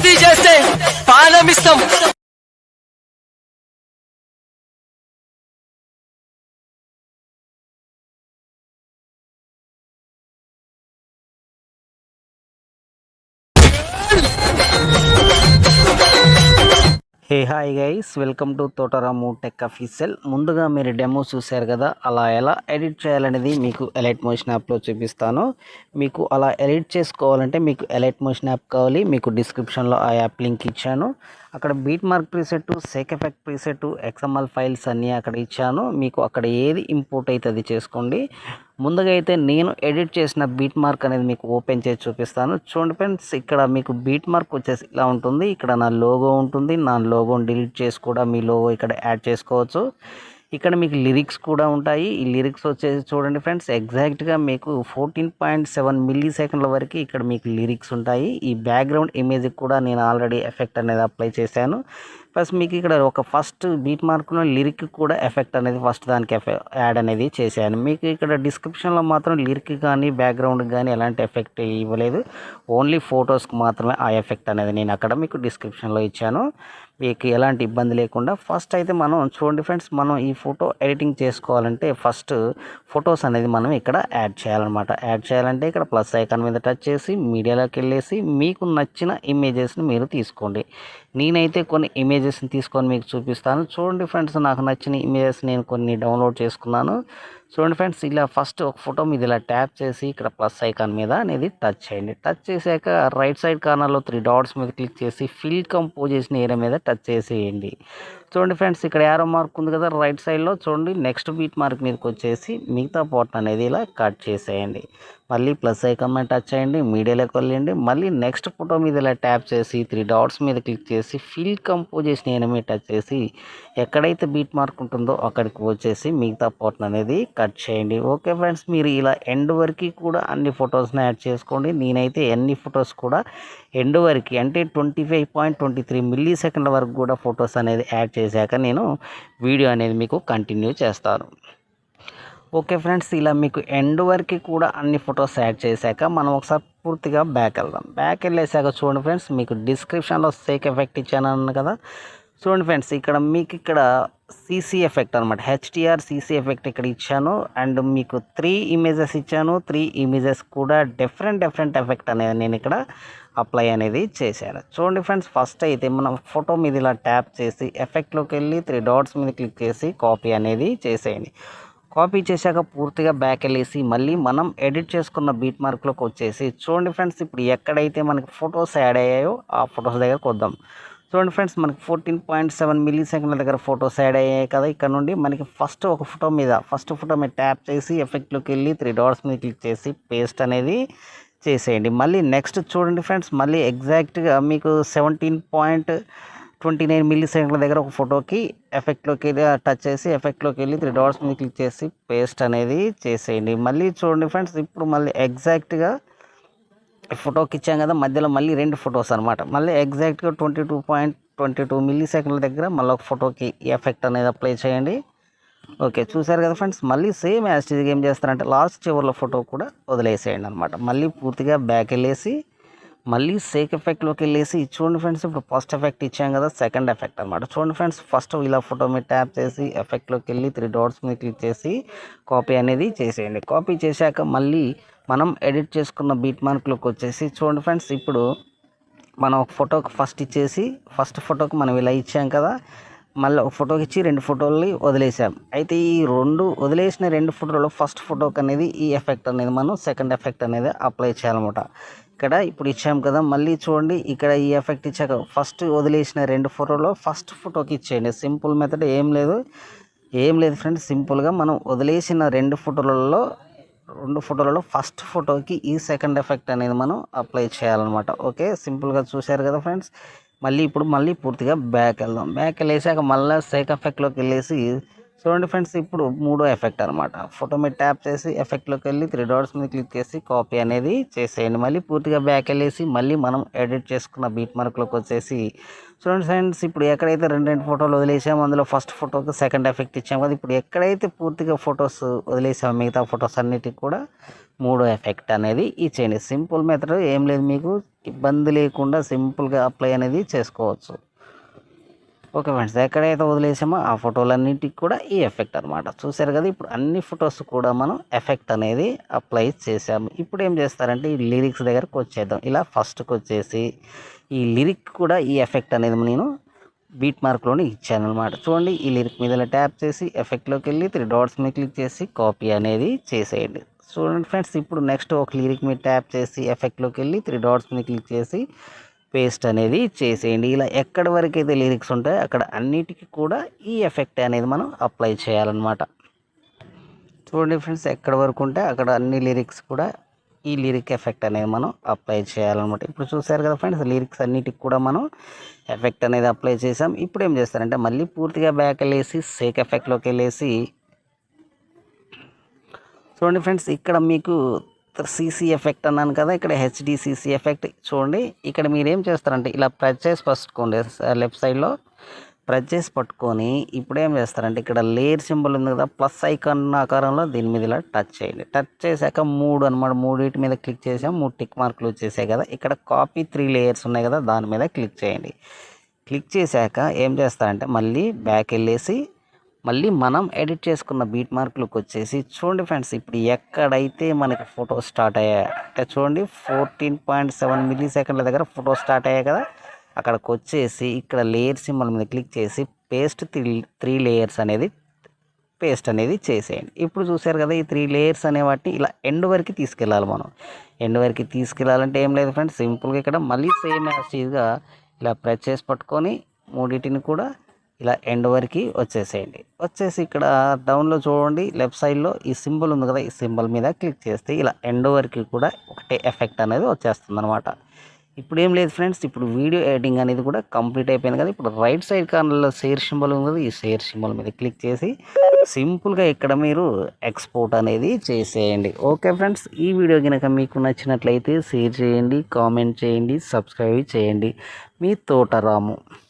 దోస్తీ చేస్తే పానమిస్తాం. Hey hi guys, welcome to Thota Ramu tech official. ముందుగా మీరు డెమో చూశారు కదా, అలా ఎలా ఎడిట్ చేయాలనేది మీకు ఎలైట్ మోషన్ యాప్లో చూపిస్తాను. మీకు అలా ఎడిట్ చేసుకోవాలంటే మీకు ఎలైట్ మోషన్ యాప్ కావాలి. మీకు డిస్క్రిప్షన్లో ఆ యాప్ లింక్ ఇచ్చాను. అక్కడ beat mark preset, sake effect preset, XML files అన్నీ అక్కడ ఇచ్చాను. మీకు అక్కడ ఏది ఇంపోర్ట్ అయితే అది చేసుకోండి. ముందుగా అయితే నేను ఎడిట్ చేసిన బీట్ మార్క్ అనేది మీకు ఓపెన్ చేసి చూపిస్తాను. చూడండి ఫ్రెండ్స్, ఇక్కడ మీకు బీట్ మార్క్ వచ్చేసి ఇలా ఉంటుంది. ఇక్కడ నా లోగో ఉంటుంది. నా లోగోని డిలీట్ చేసి కూడా మీ లోగో ఇక్కడ యాడ్ చేసుకోవచ్చు. ఇక్కడ మీకు లిరిక్స్ కూడా ఉంటాయి. ఈ లిరిక్స్ వచ్చేసి చూడండి ఫ్రెండ్స్, ఎగ్జాక్ట్గా మీకు 14.7 మిల్లీ సెకండ్ల వరకు ఇక్కడ మీకు లిరిక్స్ ఉంటాయి. ఈ బ్యాక్గ్రౌండ్ ఇమేజ్కి కూడా నేను ఆల్రెడీ ఎఫెక్ట్ అనేది అప్లై చేశాను. ప్లస్ మీకు ఇక్కడ ఒక ఫస్ట్ బీట్ మార్క్లో లిరిక్ కూడా ఎఫెక్ట్ అనేది ఫస్ట్ దానికి యాడ్ అనేది చేశాను. మీకు ఇక్కడ డిస్క్రిప్షన్లో మాత్రం లిరిక్ కానీ బ్యాక్గ్రౌండ్ కానీ ఎలాంటి ఎఫెక్ట్ ఇవ్వలేదు. ఓన్లీ ఫొటోస్కి మాత్రమే ఆ ఎఫెక్ట్ అనేది నేను అక్కడ మీకు డిస్క్రిప్షన్లో ఇచ్చాను. మీకు ఎలాంటి ఇబ్బంది లేకుండా ఫస్ట్ అయితే మనం చూడండి ఫ్రెండ్స్, మనం ఈ ఫోటో ఎడిటింగ్ చేసుకోవాలంటే ఫస్ట్ ఫొటోస్ అనేది మనం ఇక్కడ యాడ్ చేయాలన్నమాట. యాడ్ చేయాలంటే ఇక్కడ ప్లస్ ఐకాన్ మీద టచ్ చేసి మీడియాలోకి వెళ్ళేసి మీకు నచ్చిన ఇమేజెస్ని మీరు తీసుకోండి. నేనైతే కొన్ని ఇమేజెస్ని తీసుకొని మీకు చూపిస్తాను. చూడండి ఫ్రెండ్స్, నాకు నచ్చిన ఇమేజెస్ నేను కొన్ని డౌన్లోడ్ చేసుకున్నాను. చూడండి ఫ్రెండ్స్, ఇలా ఫస్ట్ ఒక ఫోటో మీద ఇలా ట్యాప్ చేసి ఇక్కడ ప్లస్ ఐకాన్ మీద అనేది టచ్ చేయండి. టచ్ చేశాక రైట్ సైడ్ కార్నర్లో 3 డాట్స్ మీద క్లిక్ చేసి ఫిల్ కంపోజిషన్ ఏరియా మీద టచ్ చేసేయండి. చూడండి ఫ్రెండ్స్, ఇక్కడ యారో మార్క్ ఉంది కదా రైట్ సైడ్లో, చూడండి నెక్స్ట్ బీట్ మార్క్ మీదకి వచ్చేసి మిగతా పార్ట్ అనేది ఇలా కట్ చేసేయండి. మళ్ళీ ప్లస్ ఐకాన్ మీద టచ్ చేయండి, మీడియాలోకి వెళ్ళండి. మళ్ళీ నెక్స్ట్ ఫోటో మీద ఇలా ట్యాప్ చేసి 3 డాట్స్ మీద క్లిక్ చేసి ఫిల్ కంపోజిషన్ ఏరియా మీద టచ్ చేసి ఎక్కడైతే బీట్ మార్క్ ఉంటుందో అక్కడికి వచ్చేసి మిగతా పార్ట్ అనేది కట్ చేయండి. ఓకే ఫ్రెండ్స్, మీరు ఇలా ఎండ్ వరకు కూడా అన్ని ఫొటోస్ని యాడ్ చేసుకోండి. నేనైతే అన్ని ఫొటోస్ కూడా ఎండ్ వరకు అంటే 25.23 మిల్లీ సెకండ్ల వరకు కూడా ఫొటోస్ అనేది యాడ్ చేశాక నేను వీడియో అనేది మీకు కంటిన్యూ చేస్తాను. ఓకే ఫ్రెండ్స్, ఇలా మీకు ఎండ్ వరకు కూడా అన్ని ఫొటోస్ యాడ్ చేశాక మనం ఒకసారి పూర్తిగా బ్యాక్ వెళ్దాం. బ్యాక్ వెళ్ళేసాక చూడండి ఫ్రెండ్స్, మీకు డిస్క్రిప్షన్లో సేక్ ఎఫెక్ట్ ఇచ్చాను కదా. చూడండి ఫ్రెండ్స్, ఇక్కడ మీకు ఇక్కడ సీసీ ఎఫెక్ట్ అనమాట, హెచ్డిఆర్ సీసీ ఎఫెక్ట్ ఇక్కడ ఇచ్చాను. అండ్ మీకు 3 ఇమేజెస్ ఇచ్చాను. 3 ఇమేజెస్ కూడా డిఫరెంట్ ఎఫెక్ట్ అనేది నేను ఇక్కడ అప్లై అనేది చేశాను. చూడండి ఫ్రెండ్స్, ఫస్ట్ అయితే మనం ఫోటో మీద ఇలా ట్యాప్ చేసి ఎఫెక్ట్లోకి వెళ్ళి 3 డాట్స్ మీద క్లిక్ చేసి కాపీ అనేది చేసేయండి. కాపీ చేశాక పూర్తిగా బ్యాక్ వెళ్ళేసి మళ్ళీ మనం ఎడిట్ చేసుకున్న బీట్ మార్క్లోకి వచ్చేసి చూడండి ఫ్రెండ్స్, ఇప్పుడు ఎక్కడైతే మనకి ఫొటోస్ యాడ్ అయ్యాయో ఆ ఫొటోస్ దగ్గరకు వద్దాం. చూడండి ఫ్రెండ్స్, మనకి 14.7 మిల్లీ సెకండ్ల దగ్గర ఫొటోస్ యాడ్ అయ్యాయి కదా. ఇక్కడ నుండి మనకి ఫస్ట్ ఫోటో మీద ట్యాప్ చేసి ఎఫెక్ట్లోకి వెళ్ళి 3 డాట్స్ మీద క్లిక్ చేసి పేస్ట్ అనేది చేసేయండి. మళ్ళీ నెక్స్ట్ చూడండి ఫ్రెండ్స్, మళ్ళీ ఎగ్జాక్ట్గా మీకు 17.29 మిల్లీ సెకండ్ల దగ్గర ఒక ఫోటోకి ఎఫెక్ట్లోకి వెళ్ళి టచ్ చేసి ఎఫెక్ట్లోకి వెళ్ళి 3 డాట్స్ మీద క్లిక్ చేసి పేస్ట్ అనేది చేసేయండి. మళ్ళీ చూడండి ఫ్రెండ్స్, ఇప్పుడు మళ్ళీ ఎగ్జాక్ట్గా ఫోటోకి ఇచ్చాం కదా, మధ్యలో మళ్ళీ 2 ఫొటోస్ అనమాట. మళ్ళీ ఎగ్జాక్ట్గా 22.22 మిల్లీ సెకండ్ల దగ్గర మళ్ళీ ఒక ఫోటోకి ఎఫెక్ట్ అనేది అప్లై చేయండి. ఓకే, చూసారు కదా ఫ్రెండ్స్, మళ్ళీ సేమ్ యాస్టీజ్గా ఏం చేస్తారంటే లాస్ట్ చివరిలో ఫోటో కూడా వదిలేసేయండి అనమాట. మళ్ళీ పూర్తిగా బ్యాక్ వెళ్ళేసి మళ్ళీ సేక్ ఎఫెక్ట్లోకి వెళ్ళేసి చూడండి ఫ్రెండ్స్, ఇప్పుడు ఫస్ట్ ఎఫెక్ట్ ఇచ్చాం కదా, సెకండ్ ఎఫెక్ట్ అనమాట. చూడండి ఫ్రెండ్స్, ఫస్ట్ ఇలా ఫోటో మీద ట్యాప్ చేసి ఎఫెక్ట్లోకి వెళ్ళి 3 డాట్స్ మీద క్లిక్ చేసి కాపీ అనేది చేసేయండి. కాపీ చేశాక మళ్ళీ మనం ఎడిట్ చేసుకున్న బీట్ మార్క్లోకి వచ్చేసి చూడండి ఫ్రెండ్స్, ఇప్పుడు మనం ఒక ఫోటోకి ఫస్ట్ ఇచ్చేసి ఫస్ట్ ఫోటోకి మనం ఇలా ఇచ్చాం కదా, మళ్ళీ ఒక ఫోటోకి ఇచ్చి 2 ఫోటోల్ని వదిలేసాం. అయితే ఈ వదిలేసిన 2 ఫోటోలో ఫస్ట్ ఫోటోకి అనేది ఈ ఎఫెక్ట్ అనేది మనం సెకండ్ ఎఫెక్ట్ అనేది అప్లై చేయాలన్నమాట. ఇక్కడ ఇప్పుడు ఇచ్చాం కదా, మళ్ళీ చూడండి ఇక్కడ ఈ ఎఫెక్ట్ ఇచ్చాక ఫస్ట్ వదిలేసిన 2 ఫోటోలో ఫస్ట్ ఫోటోకి ఇచ్చేయండి. సింపుల్ మెథడ్, ఏం లేదు ఫ్రెండ్స్. సింపుల్గా మనం వదిలేసిన 2 ఫోటోలలో ఫస్ట్ ఫోటోకి ఈ సెకండ్ ఎఫెక్ట్ అనేది మనం అప్లై చేయాలన్నమాట. ఓకే, సింపుల్గా చూశారు కదా ఫ్రెండ్స్. మళ్ళీ పూర్తిగా బ్యాక్ వెళ్దాం. బ్యాక్ వెళ్ళేసాక మళ్ళీ సేక్ ఎఫెక్ట్లోకి వెళ్ళేసి చూడండి ఫ్రెండ్స్, ఇప్పుడు 3వ ఎఫెక్ట్ అనమాట. ఫోటో మీద ట్యాప్ చేసి ఎఫెక్ట్లోకి వెళ్ళి 3 డాట్స్ మీద క్లిక్ చేసి కాపీ అనేది చేసేయండి. మళ్ళీ పూర్తిగా బ్యాక్ వెళ్ళేసి మళ్ళీ మనం ఎడిట్ చేసుకున్న బీట్ మార్క్లోకి వచ్చేసి చూడండి ఫ్రెండ్స్, ఇప్పుడు ఎక్కడైతే 2 ఫోటోలు వదిలేసామో అందులో ఫస్ట్ ఫోటోకి సెకండ్ ఎఫెక్ట్ ఇచ్చాము కదా, ఇప్పుడు ఎక్కడైతే పూర్తిగా ఫొటోస్ వదిలేసామో మిగతా ఫొటోస్ అన్నిటికి కూడా మూడో ఎఫెక్ట్ అనేది ఇచ్చేయండి. సింపుల్ మెథడ్, ఏం లేదు, మీకు ఇబ్బంది లేకుండా సింపుల్గా అప్లై అనేది చేసుకోవచ్చు. ఓకే ఫ్రెండ్స్, ఎక్కడైతే వదిలేసామో ఆ ఫోటోలన్నింటికి కూడా ఈ ఎఫెక్ట్ అనమాట. చూసారు కదా, ఇప్పుడు అన్ని ఫొటోస్ కూడా మనం ఎఫెక్ట్ అనేది అప్లై చేసాము. ఇప్పుడు ఏం చేస్తారంటే ఈ లిరిక్స్ దగ్గరకు వచ్చేద్దాం. ఇలా ఫస్ట్కి వచ్చేసి ఈ లిరిక్ కూడా ఈ ఎఫెక్ట్ అనేది నేను బీట్ మార్క్లోనే ఇచ్చాను అనమాట. చూడండి, ఈ లిరిక్ మీద ఇలా ట్యాప్ చేసి ఎఫెక్ట్లోకి వెళ్ళి 3 డాట్స్ మీద క్లిక్ చేసి కాపీ అనేది చేసేయండి. చూడండి ఫ్రెండ్స్, ఇప్పుడు నెక్స్ట్ ఒక లిరిక్ మీద ట్యాప్ చేసి ఎఫెక్ట్లోకి వెళ్ళి 3 డాట్స్ మీద క్లిక్ చేసి పేస్ట్ అనేది చేసేయండి. ఇలా ఎక్కడి వరకు అయితే లిరిక్స్ ఉంటాయో అక్కడ అన్నిటికీ కూడా ఈ ఎఫెక్ట్ అనేది మనం అప్లై చేయాలన్నమాట. చూడండి ఫ్రెండ్స్, ఎక్కడి వరకు ఉంటే అక్కడ అన్ని లిరిక్స్ కూడా ఈ లిరిక్ ఎఫెక్ట్ అనేది మనం అప్లై చేయాలన్నమాట. ఇప్పుడు చూసారు కదా ఫ్రెండ్స్, లిరిక్స్ అన్నిటికి కూడా మనం ఎఫెక్ట్ అనేది అప్లై చేసాం. ఇప్పుడు ఏం చేస్తారంటే మళ్ళీ పూర్తిగా బ్యాక్ వెళ్ళేసి సేక్ ఎఫెక్ట్లోకి వెళ్ళేసి చూడండి ఫ్రెండ్స్, ఇక్కడ మీకు సీసీ ఎఫెక్ట్ అన్నాను కదా, ఇక్కడ హెచ్డి సీసీ ఎఫెక్ట్. చూడండి, ఇక్కడ మీరు ఏం చేస్తారంటే ఇలా ప్రెస్ చేసి పట్టుకోండి, లెఫ్ట్ సైడ్లో ప్రెస్ చేసి పట్టుకొని ఇప్పుడు ఏం చేస్తారంటే ఇక్కడ లేయర్ సింబల్ ఉంది కదా, ప్లస్ ఐకాన్ ఆకారంలో, దీని మీద ఇలా టచ్ చేయండి. టచ్ చేశాక 3 అనమాట, 3 మీద క్లిక్ చేసాం, 3 టిక్ మార్కులు వచ్చేసాయి కదా. ఇక్కడ కాపీ 3 లేయర్స్ ఉన్నాయి కదా, దాని మీద క్లిక్ చేయండి. క్లిక్ చేశాక ఏం చేస్తారంటే మళ్ళీ బ్యాక్ వెళ్ళేసి మళ్ళీ మనం ఎడిట్ చేసుకున్న బీట్ మార్కులకు వచ్చేసి చూడండి ఫ్రెండ్స్, ఇప్పుడు ఎక్కడైతే మనకి ఫోటో స్టార్ట్ అయ్యాయి అంటే చూడండి 14.7 మిల్లీ సెకండ్ల దగ్గర ఫోటో స్టార్ట్ అయ్యాయి కదా, అక్కడికి వచ్చేసి ఇక్కడ లేయర్ సింబల్ మీద క్లిక్ చేసి పేస్ట్ 3 లేయర్స్ అనేది పేస్ట్ అనేది చేసేయండి. ఇప్పుడు చూసారు కదా, ఈ 3 లేయర్స్ అనే వాటిని ఇలా ఎండ్ వరకు తీసుకెళ్ళాలి. మనం ఎండ్ వరకు తీసుకెళ్ళాలంటే ఏం లేదు ఫ్రెండ్స్, సింపుల్గా ఇక్కడ మళ్ళీ సేమ్ యాజ్గా ఇలా ప్రెస్ చేసి పట్టుకొని మూడింటిని కూడా ఇలా ఎండ్ వరకు వచ్చేసేయండి. వచ్చేసి ఇక్కడ డౌన్లో చూడండి, లెఫ్ట్ సైడ్లో ఈ సింబల్ ఉంది కదా, ఈ సింబల్ మీద క్లిక్ చేస్తే ఇలా ఎండ్ వరకు కూడా ఒకటే ఎఫెక్ట్ అనేది వచ్చేస్తుంది అనమాట. ఇప్పుడు ఏం లేదు ఫ్రెండ్స్, ఇప్పుడు వీడియో ఎడిటింగ్ అనేది కూడా కంప్లీట్ అయిపోయింది కదా. ఇప్పుడు రైట్ సైడ్ కార్నర్లో షేర్ సింబల్ ఉంది కదా, ఈ షేర్ సింబల్ మీద క్లిక్ చేసి సింపుల్గా ఇక్కడ మీరు ఎక్స్పోర్ట్ అనేది చేసేయండి. ఓకే ఫ్రెండ్స్, ఈ వీడియో కనుక మీకు నచ్చినట్లయితే షేర్ చేయండి, కామెంట్ చేయండి, సబ్స్క్రైబ్ చేయండి. మీ తోట రాము.